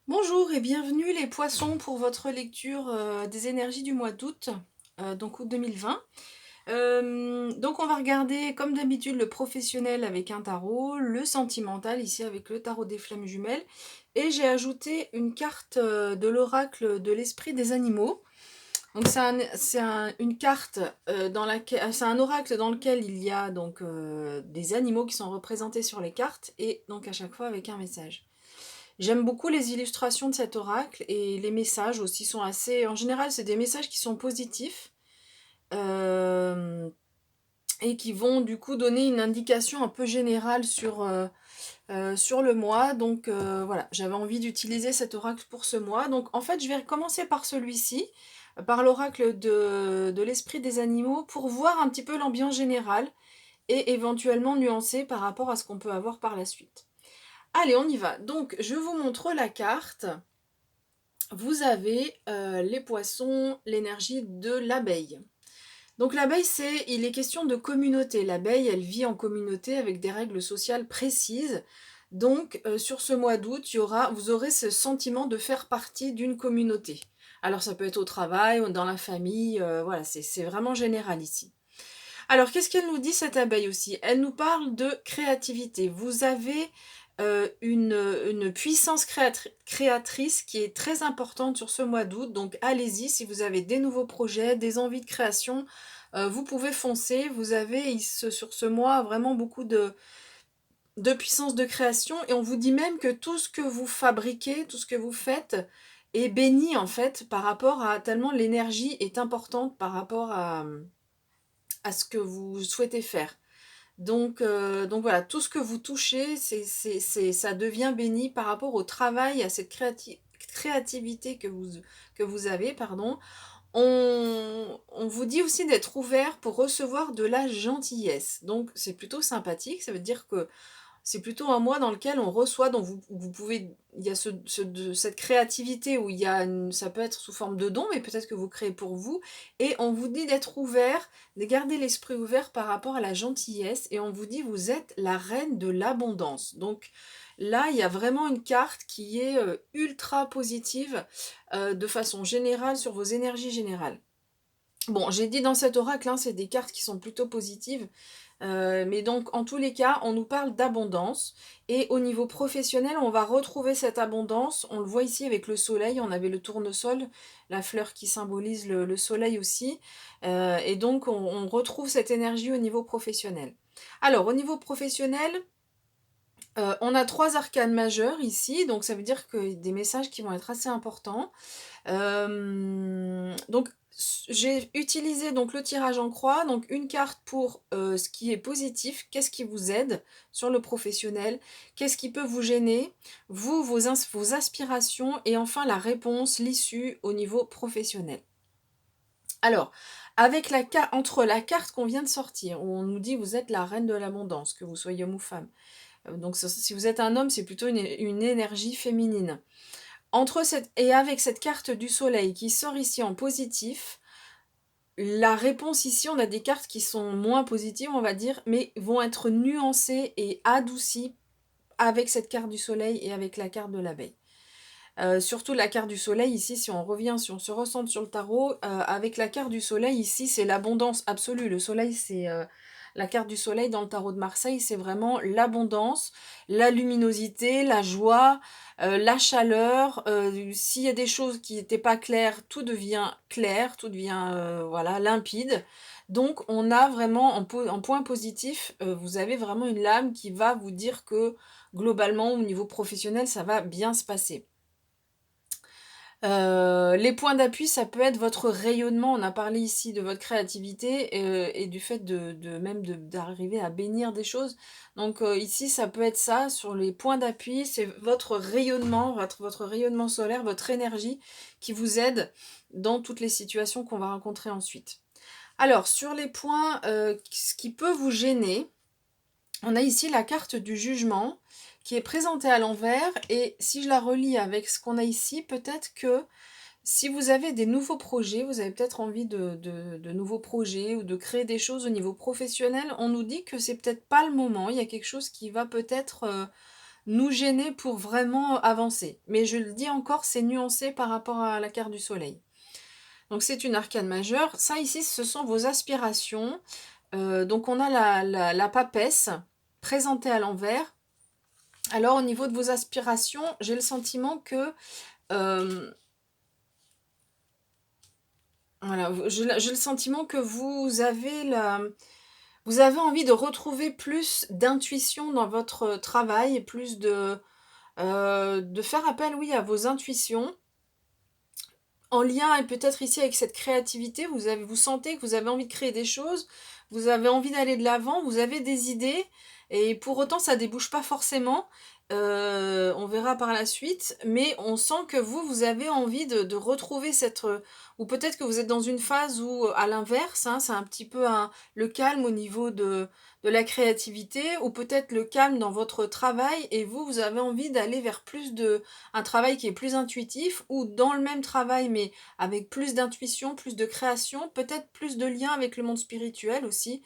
Bonjour et bienvenue les poissons pour votre lecture des énergies du mois d'août, donc août 2020. Donc on va regarder comme d'habitude le professionnel avec un tarot, le sentimental ici avec le tarot des flammes jumelles, et j'ai ajouté une carte de l'oracle de l'esprit des animaux. Donc une carte dans laquelle c'est un oracle dans lequel il y a donc des animaux qui sont représentés sur les cartes et donc à chaque fois avec un message. J'aime beaucoup les illustrations de cet oracle et les messages aussi sont assez... En général, c'est des messages qui sont positifs euh, et qui vont du coup donner une indication un peu générale sur le mois. Donc voilà, j'avais envie d'utiliser cet oracle pour ce mois. Donc en fait, je vais commencer par celui-ci, par l'oracle de l'esprit des animaux, pour voir un petit peu l'ambiance générale et éventuellement nuancer par rapport à ce qu'on peut avoir par la suite. Allez, on y va. Donc, je vous montre la carte. Vous avez les poissons, l'énergie de l'abeille. Donc l'abeille, il est question de communauté. L'abeille, elle vit en communauté avec des règles sociales précises. Donc sur ce mois d'août, vous aurez ce sentiment de faire partie d'une communauté. Alors ça peut être au travail, ou dans la famille, voilà, c'est vraiment général ici. Alors, qu'est-ce qu'elle nous dit cette abeille aussi? Elle nous parle de créativité. Vous avez une puissance créatrice qui est très importante sur ce mois d'août. Donc, allez-y, si vous avez des nouveaux projets, des envies de création, vous pouvez foncer. Vous avez sur ce mois vraiment beaucoup de puissance de création. Et on vous dit même que tout ce que vous fabriquez, tout ce que vous faites, est béni en fait par rapport à tellement l'énergie est importante par rapport à ce que vous souhaitez faire. Donc voilà, tout ce que vous touchez, ça devient béni par rapport au travail, à cette créativité que vous avez, pardon. On vous dit aussi d'être ouvert pour recevoir de la gentillesse. Donc c'est plutôt sympathique, ça veut dire que c'est plutôt un mois dans lequel on reçoit, donc vous pouvez, il y a cette créativité où ça peut être sous forme de don, mais peut-être que vous créez pour vous, et on vous dit d'être ouvert, de garder l'esprit ouvert par rapport à la gentillesse, et on vous dit vous êtes la reine de l'abondance. Donc là, il y a vraiment une carte qui est ultra positive de façon générale sur vos énergies générales. Bon, j'ai dit dans cet oracle, hein, c'est des cartes qui sont plutôt positives. Mais donc, en tous les cas, on nous parle d'abondance. Et au niveau professionnel, on va retrouver cette abondance. On le voit ici avec le soleil. On avait le tournesol, la fleur qui symbolise le soleil aussi. Et donc, on retrouve cette énergie au niveau professionnel. Alors, au niveau professionnel, on a 3 arcanes majeures ici. Donc, ça veut dire que des messages qui vont être assez importants. Donc j'ai utilisé donc le tirage en croix, donc une carte pour ce qui est positif, qu'est-ce qui vous aide sur le professionnel, qu'est-ce qui peut vous gêner, vos aspirations et enfin la réponse, l'issue au niveau professionnel. Alors, entre la carte qu'on vient de sortir, où on nous dit vous êtes la reine de l'abondance, que vous soyez homme ou femme, donc si vous êtes un homme, c'est plutôt une énergie féminine. Avec cette carte du soleil qui sort ici en positif, la réponse ici, on a des cartes qui sont moins positives, on va dire, mais vont être nuancées et adoucies avec cette carte du soleil et avec la carte de l'abeille. Surtout la carte du soleil ici, si on se ressente sur le tarot, avec la carte du soleil ici, c'est l'abondance absolue. Le soleil, c'est la carte du soleil dans le tarot de Marseille, c'est vraiment l'abondance, la luminosité, la joie, la chaleur. S'il y a des choses qui n'étaient pas claires, tout devient clair, tout devient voilà, limpide. Donc on a vraiment en point positif, vous avez vraiment une lame qui va vous dire que globalement au niveau professionnel, ça va bien se passer. Les points d'appui, ça peut être votre rayonnement. On a parlé ici de votre créativité et du fait d'arriver à bénir des choses. Donc ici, ça peut être ça, sur les points d'appui, c'est votre rayonnement, votre rayonnement solaire, votre énergie qui vous aide dans toutes les situations qu'on va rencontrer ensuite. Alors, sur les points, ce qui peut vous gêner, on a ici la carte du jugement qui est présentée à l'envers et si je la relis avec ce qu'on a ici, peut-être que si vous avez des nouveaux projets, vous avez peut-être envie de nouveaux projets ou de créer des choses au niveau professionnel, on nous dit que c'est peut-être pas le moment. Il y a quelque chose qui va peut-être nous gêner pour vraiment avancer. Mais je le dis encore, c'est nuancé par rapport à la carte du soleil. Donc c'est une arcane majeure. Ça ici, ce sont vos aspirations. Donc on a la papesse présentée à l'envers. Alors au niveau de vos aspirations, j'ai le sentiment que... voilà, j'ai le sentiment que vous avez envie de retrouver plus d'intuition dans votre travail, plus de faire appel, oui, à vos intuitions. En lien et peut-être ici avec cette créativité, vous sentez que vous avez envie de créer des choses, vous avez envie d'aller de l'avant, vous avez des idées, et pour autant ça débouche pas forcément. On verra par la suite, mais on sent que vous avez envie de retrouver cette... ou peut-être que vous êtes dans une phase où, à l'inverse, hein, c'est un petit peu le calme au niveau de la créativité, ou peut-être le calme dans votre travail, et vous avez envie d'aller vers un travail qui est plus intuitif, ou dans le même travail, mais avec plus d'intuition, plus de création, peut-être plus de lien avec le monde spirituel aussi,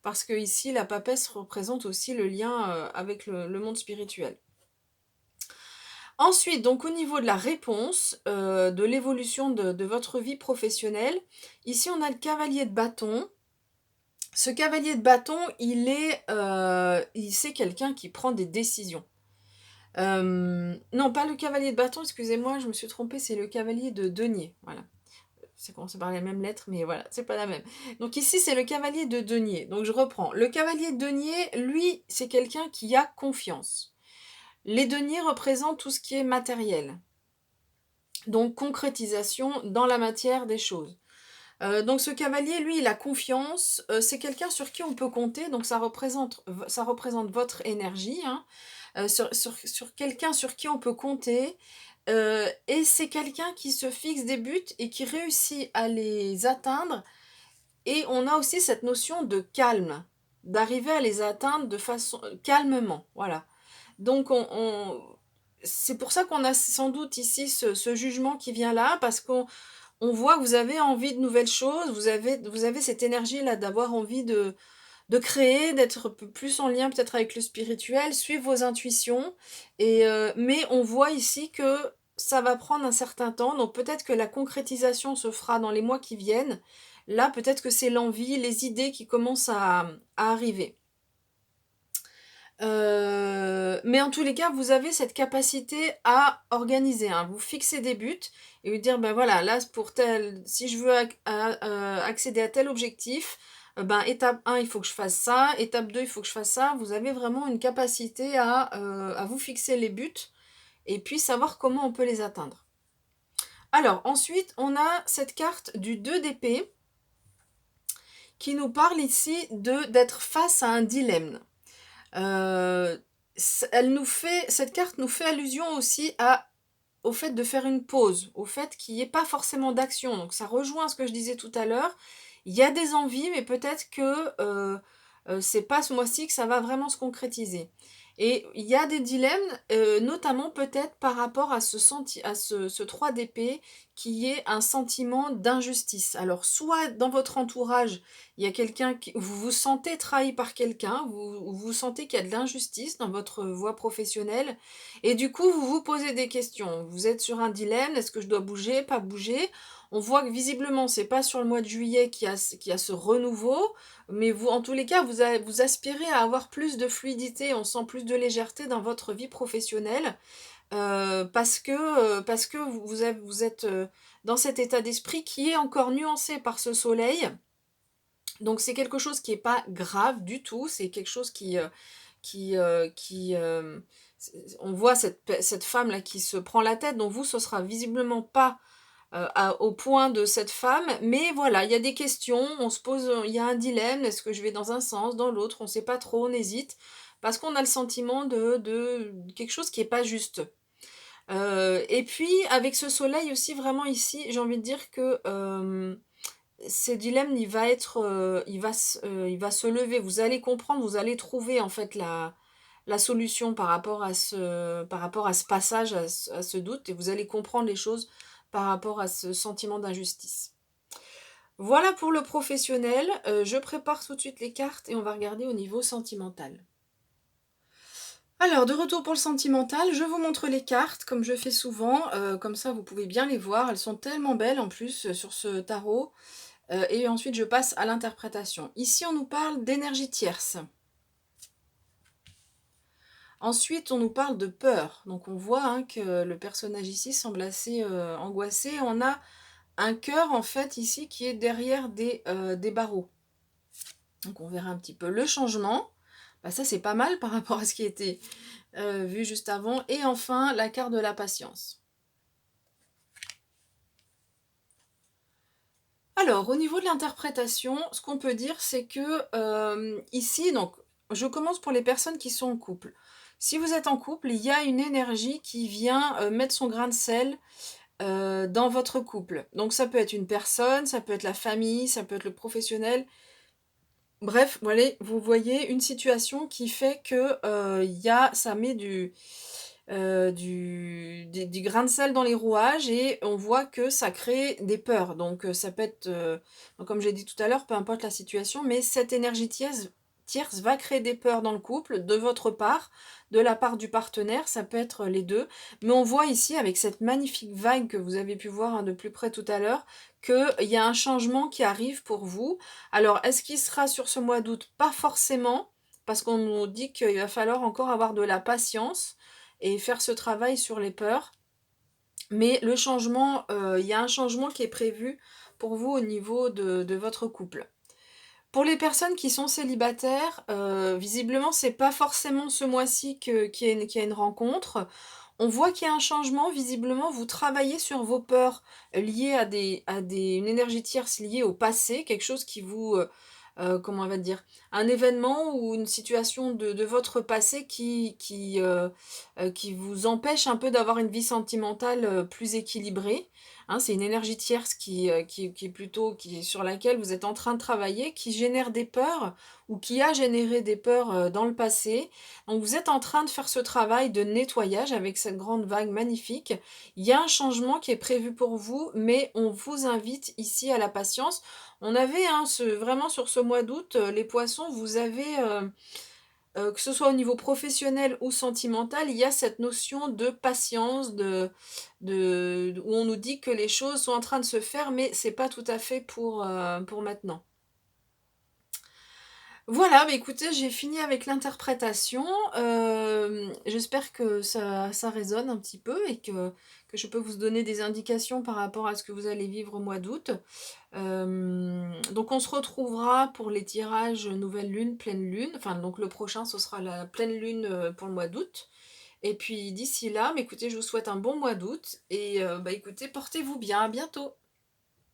parce que ici, la papesse représente aussi le lien avec le monde spirituel. Ensuite, donc au niveau de la réponse, de l'évolution de votre vie professionnelle, ici on a le cavalier de bâton. Ce cavalier de bâton, c'est quelqu'un qui prend des décisions. Non, pas le cavalier de bâton, excusez-moi, je me suis trompée, c'est le cavalier de denier. Voilà. Ça commence par la même lettre, mais voilà, c'est pas la même. Donc ici, c'est le cavalier de denier. Donc je reprends. Le cavalier de denier, lui, c'est quelqu'un qui a confiance. Les deniers représentent tout ce qui est matériel. Donc concrétisation dans la matière des choses. Donc ce cavalier, lui, il a confiance. C'est quelqu'un sur qui on peut compter. Donc ça représente votre énergie. Hein. Sur quelqu'un sur qui on peut compter. Et c'est quelqu'un qui se fixe des buts et qui réussit à les atteindre. Et on a aussi cette notion de calme, d'arriver à les atteindre de façon calmement. Voilà. Donc c'est pour ça qu'on a sans doute ici ce jugement qui vient là, parce qu'on voit que vous avez envie de nouvelles choses, vous avez cette énergie-là d'avoir envie de créer, d'être plus en lien peut-être avec le spirituel, suivre vos intuitions. Mais on voit ici que ça va prendre un certain temps, donc peut-être que la concrétisation se fera dans les mois qui viennent. Là, peut-être que c'est l'envie, les idées qui commencent à arriver. Mais en tous les cas, vous avez cette capacité à organiser, hein. Vous fixez des buts et vous dire, ben voilà, là, si je veux accéder à tel objectif, ben étape 1, il faut que je fasse ça, étape 2, il faut que je fasse ça. Vous avez vraiment une capacité à vous fixer les buts et puis savoir comment on peut les atteindre. Alors, ensuite, on a cette carte du 2 d'épée qui nous parle ici d'être face à un dilemme. Cette carte nous fait allusion aussi au fait de faire une pause, au fait qu'il n'y ait pas forcément d'action. Donc ça rejoint ce que je disais tout à l'heure. Il y a des envies, mais peut-être que c'est pas ce mois-ci que ça va vraiment se concrétiser. Et il y a des dilemmes, notamment peut-être par rapport à ce 3 d'épée, qui est un sentiment d'injustice. Alors, soit dans votre entourage, il y a quelqu'un vous vous sentez trahi par quelqu'un, vous sentez qu'il y a de l'injustice dans votre voie professionnelle, et du coup, vous vous posez des questions. Vous êtes sur un dilemme, est-ce que je dois bouger, pas bouger? On voit que visiblement, c'est pas sur le mois de juillet qu'il y a ce renouveau, mais vous, en tous les cas, vous aspirez à avoir plus de fluidité, on sent plus de légèreté dans votre vie professionnelle, parce que vous êtes dans cet état d'esprit qui est encore nuancé par ce soleil. Donc c'est quelque chose qui n'est pas grave du tout, c'est quelque chose on voit cette femme-là qui se prend la tête, donc vous, ce sera visiblement pas au point de cette femme, mais voilà, il y a des questions, on se pose, il y a un dilemme, est-ce que je vais dans un sens, dans l'autre, on ne sait pas trop, on hésite, parce qu'on a le sentiment de quelque chose qui n'est pas juste. Et puis, avec ce soleil aussi, vraiment ici, j'ai envie de dire que ce dilemme, il va se lever, vous allez comprendre, vous allez trouver en fait la solution par rapport à ce passage, à ce doute, et vous allez comprendre les choses par rapport à ce sentiment d'injustice. Voilà pour le professionnel. Je prépare tout de suite les cartes et on va regarder au niveau sentimental. Alors, de retour pour le sentimental, je vous montre les cartes comme je fais souvent, comme ça vous pouvez bien les voir. Elles sont tellement belles en plus, sur ce tarot, et ensuite je passe à l'interprétation. Ici, on nous parle d'énergie tierce. Ensuite, on nous parle de peur. Donc on voit, hein, que le personnage ici semble assez, angoissé. On a un cœur en fait ici qui est derrière des barreaux. Donc on verra un petit peu le changement. Bah, ça c'est pas mal par rapport à ce qui était vu juste avant. Et enfin, la carte de la patience. Alors, au niveau de l'interprétation, ce qu'on peut dire, c'est que ici, donc, je commence pour les personnes qui sont en couple. Si vous êtes en couple, il y a une énergie qui vient mettre son grain de sel dans votre couple. Donc ça peut être une personne, ça peut être la famille, ça peut être le professionnel. Bref, voilà, vous voyez une situation qui fait que ça met du grain de sel dans les rouages et on voit que ça crée des peurs. Donc ça peut être, donc comme j'ai dit tout à l'heure, peu importe la situation, mais cette énergie tierce va créer des peurs dans le couple, de votre part, de la part du partenaire, ça peut être les deux. Mais on voit ici, avec cette magnifique vague que vous avez pu voir, hein, de plus près tout à l'heure, qu'il y a un changement qui arrive pour vous. Alors, est-ce qu'il sera sur ce mois d'août? Pas forcément, parce qu'on nous dit qu'il va falloir encore avoir de la patience et faire ce travail sur les peurs. Mais le changement, il y a un changement qui est prévu pour vous au niveau de votre couple. Pour les personnes qui sont célibataires, visiblement, c'est pas forcément ce mois-ci qu'il y a une rencontre. On voit qu'il y a un changement. Visiblement, vous travaillez sur vos peurs liées à une énergie tierce liée au passé, quelque chose qui vous, comment on va dire? Un événement ou une situation de votre passé qui vous empêche un peu d'avoir une vie sentimentale, plus équilibrée, hein. C'est une énergie tierce qui est plutôt sur laquelle vous êtes en train de travailler, qui génère des peurs ou qui a généré des peurs, dans le passé. Donc vous êtes en train de faire ce travail de nettoyage avec cette grande vague magnifique. Il y a un changement qui est prévu pour vous, mais on vous invite ici à la patience. On avait, hein, vraiment sur ce mois d'août, les poissons, vous avez, que ce soit au niveau professionnel ou sentimental, il y a cette notion de patience, où on nous dit que les choses sont en train de se faire, mais c'est pas tout à fait pour maintenant. Voilà, bah, écoutez, j'ai fini avec l'interprétation. J'espère que ça résonne un petit peu et que je peux vous donner des indications par rapport à ce que vous allez vivre au mois d'août. Donc on se retrouvera pour les tirages nouvelle lune, pleine lune. Enfin, donc le prochain, ce sera la pleine lune, pour le mois d'août. Et puis d'ici là, bah, écoutez, je vous souhaite un bon mois d'août et bah, écoutez, portez-vous bien. À bientôt.